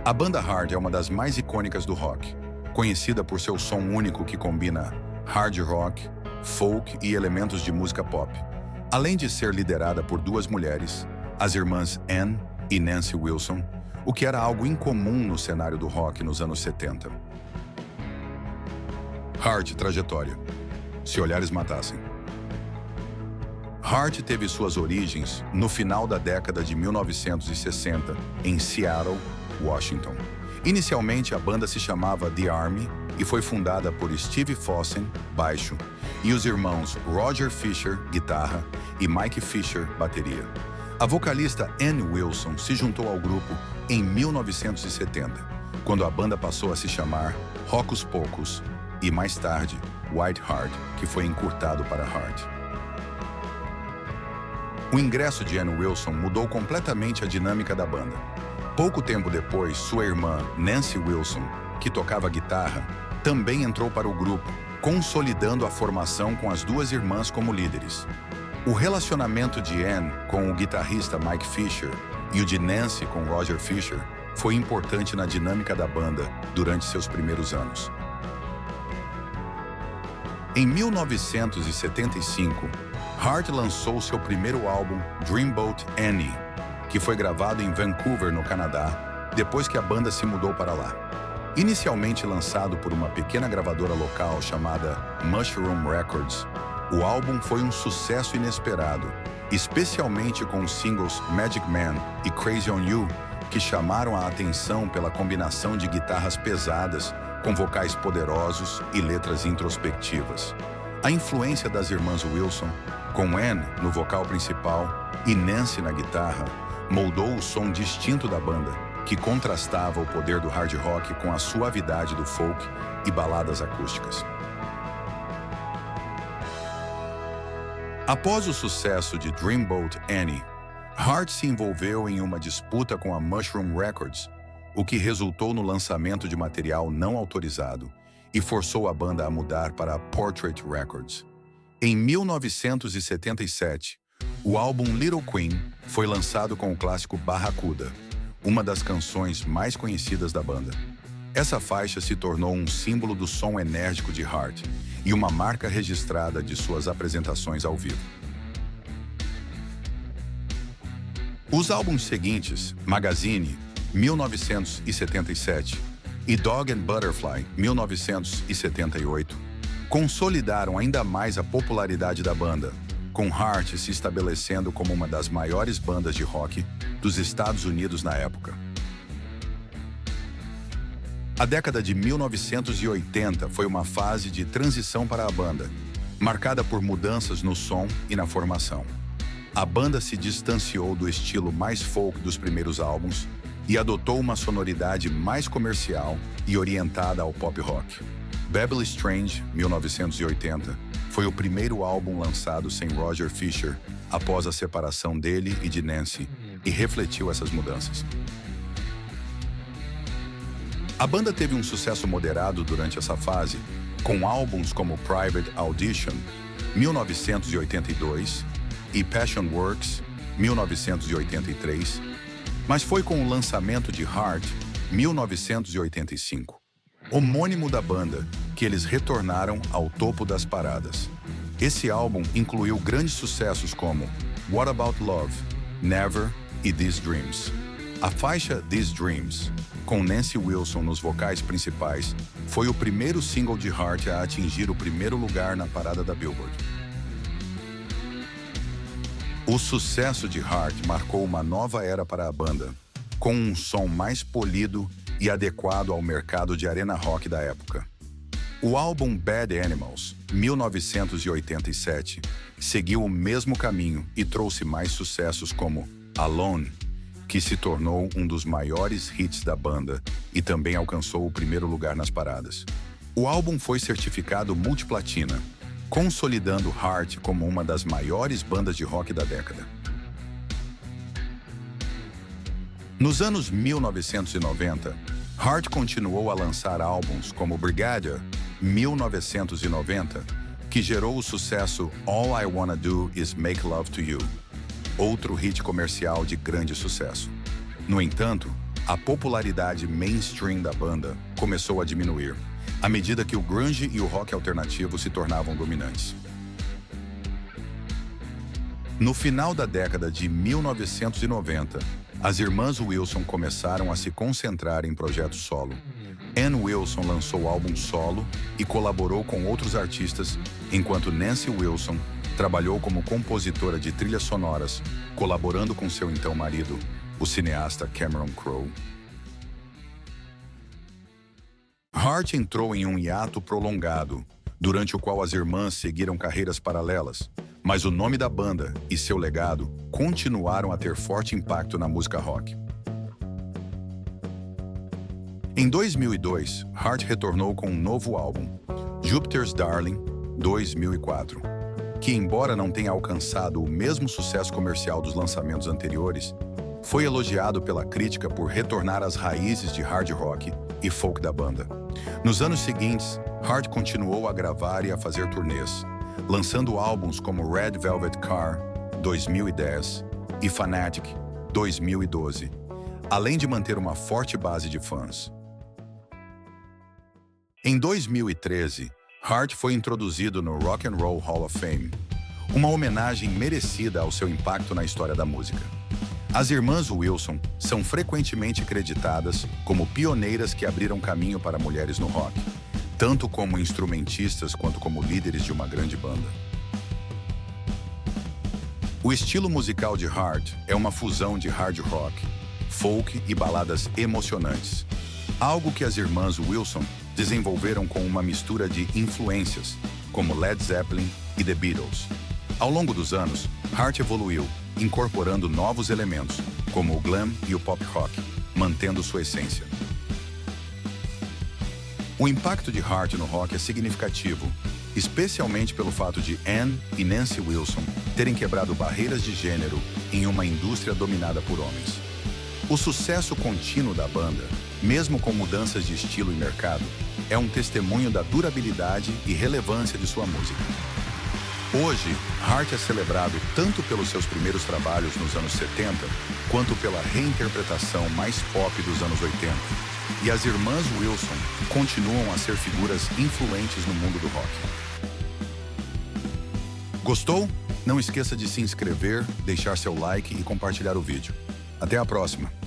A banda Hard é uma das mais icônicas do rock, conhecida por seu som único que combina hard rock, folk e elementos de música pop. Além de ser liderada por duas mulheres, as irmãs Ann e Nancy Wilson, o que era algo incomum no cenário do rock nos anos 70. Hard trajetória. Se olhares matassem. Hard teve suas origens no final da década de 1960 em Seattle, Washington. Inicialmente, a banda se chamava The Army e foi fundada por Steve Fossen, baixo, e os irmãos Roger Fisher, guitarra, e Mike Fisher, bateria. A vocalista Ann Wilson se juntou ao grupo em 1970, quando a banda passou a se chamar Hocus Pocus e, mais tarde, White Heart, que foi encurtado para Hard. O ingresso de Ann Wilson mudou completamente a dinâmica da banda. Pouco tempo depois, sua irmã Nancy Wilson, que tocava guitarra, também entrou para o grupo, consolidando a formação com as duas irmãs como líderes. O relacionamento de Ann com o guitarrista Mike Fisher e o de Nancy com Roger Fisher foi importante na dinâmica da banda durante seus primeiros anos. Em 1975, Hard lançou seu primeiro álbum, Dreamboat Annie, que foi gravado em Vancouver, no Canadá, depois que a banda se mudou para lá. Inicialmente lançado por uma pequena gravadora local chamada Mushroom Records, o álbum foi um sucesso inesperado, especialmente com os singles Magic Man e Crazy on You, que chamaram a atenção pela combinação de guitarras pesadas com vocais poderosos e letras introspectivas. A influência das irmãs Wilson, com Ann no vocal principal e Nancy na guitarra, moldou o som distinto da banda, que contrastava o poder do hard rock com a suavidade do folk e baladas acústicas. Após o sucesso de Dreamboat Annie, Hard se envolveu em uma disputa com a Mushroom Records, o que resultou no lançamento de material não autorizado e forçou a banda a mudar para a Portrait Records. Em 1977, o álbum Little Queen foi lançado com o clássico Barracuda, uma das canções mais conhecidas da banda. Essa faixa se tornou um símbolo do som enérgico de Hard e uma marca registrada de suas apresentações ao vivo. Os álbuns seguintes, Magazine, 1977, e Dog and Butterfly, 1978, consolidaram ainda mais a popularidade da banda, com Hard se estabelecendo como uma das maiores bandas de rock dos Estados Unidos na época. A década de 1980 foi uma fase de transição para a banda, marcada por mudanças no som e na formação. A banda se distanciou do estilo mais folk dos primeiros álbuns e adotou uma sonoridade mais comercial e orientada ao pop rock. Babel Strange, 1980, foi o primeiro álbum lançado sem Roger Fisher após a separação dele e de Nancy, e refletiu essas mudanças. A banda teve um sucesso moderado durante essa fase, com álbuns como Private Audition, 1982, e Passion Works, 1983, mas foi com o lançamento de Hard, 1985, homônimo da banda, que eles retornaram ao topo das paradas. Esse álbum incluiu grandes sucessos como What About Love, Never e These Dreams. A faixa These Dreams, com Nancy Wilson nos vocais principais, foi o primeiro single de Hard a atingir o primeiro lugar na parada da Billboard. O sucesso de Hard marcou uma nova era para a banda, com um som mais polido e adequado ao mercado de arena rock da época. O álbum Bad Animals, 1987, seguiu o mesmo caminho e trouxe mais sucessos como Alone, que se tornou um dos maiores hits da banda e também alcançou o primeiro lugar nas paradas. O álbum foi certificado multiplatina, consolidando Hard como uma das maiores bandas de rock da década. Nos anos 1990, Hard continuou a lançar álbuns como Brigadier, 1990, que gerou o sucesso All I Wanna Do Is Make Love to You, outro hit comercial de grande sucesso. No entanto, a popularidade mainstream da banda começou a diminuir, à medida que o grunge e o rock alternativo se tornavam dominantes. No final da década de 1990, as irmãs Wilson começaram a se concentrar em projetos solo. Ann Wilson lançou o álbum solo e colaborou com outros artistas, enquanto Nancy Wilson trabalhou como compositora de trilhas sonoras, colaborando com seu então marido, o cineasta Cameron Crowe. Heart entrou em um hiato prolongado, durante o qual as irmãs seguiram carreiras paralelas, mas o nome da banda e seu legado continuaram a ter forte impacto na música rock. Em 2002, Heart retornou com um novo álbum, Jupiter's Darling, 2004, que, embora não tenha alcançado o mesmo sucesso comercial dos lançamentos anteriores, foi elogiado pela crítica por retornar às raízes de hard rock e folk da banda. Nos anos seguintes, Heart continuou a gravar e a fazer turnês, lançando álbuns como Red Velvet Car, 2010, e Fanatic, 2012, além de manter uma forte base de fãs. Em 2013, Heart foi introduzido no Rock and Roll Hall of Fame, uma homenagem merecida ao seu impacto na história da música. As irmãs Wilson são frequentemente creditadas como pioneiras que abriram caminho para mulheres no rock, tanto como instrumentistas quanto como líderes de uma grande banda. O estilo musical de Heart é uma fusão de hard rock, folk e baladas emocionantes, algo que as irmãs Wilson desenvolveram com uma mistura de influências, como Led Zeppelin e The Beatles. Ao longo dos anos, Heart evoluiu, incorporando novos elementos, como o glam e o pop rock, mantendo sua essência. O impacto de Heart no rock é significativo, especialmente pelo fato de Ann e Nancy Wilson terem quebrado barreiras de gênero em uma indústria dominada por homens. O sucesso contínuo da banda, mesmo com mudanças de estilo e mercado, é um testemunho da durabilidade e relevância de sua música. Hoje, Heart é celebrado tanto pelos seus primeiros trabalhos nos anos 70, quanto pela reinterpretação mais pop dos anos 80. E as irmãs Wilson continuam a ser figuras influentes no mundo do rock. Gostou? Não esqueça de se inscrever, deixar seu like e compartilhar o vídeo. Até a próxima!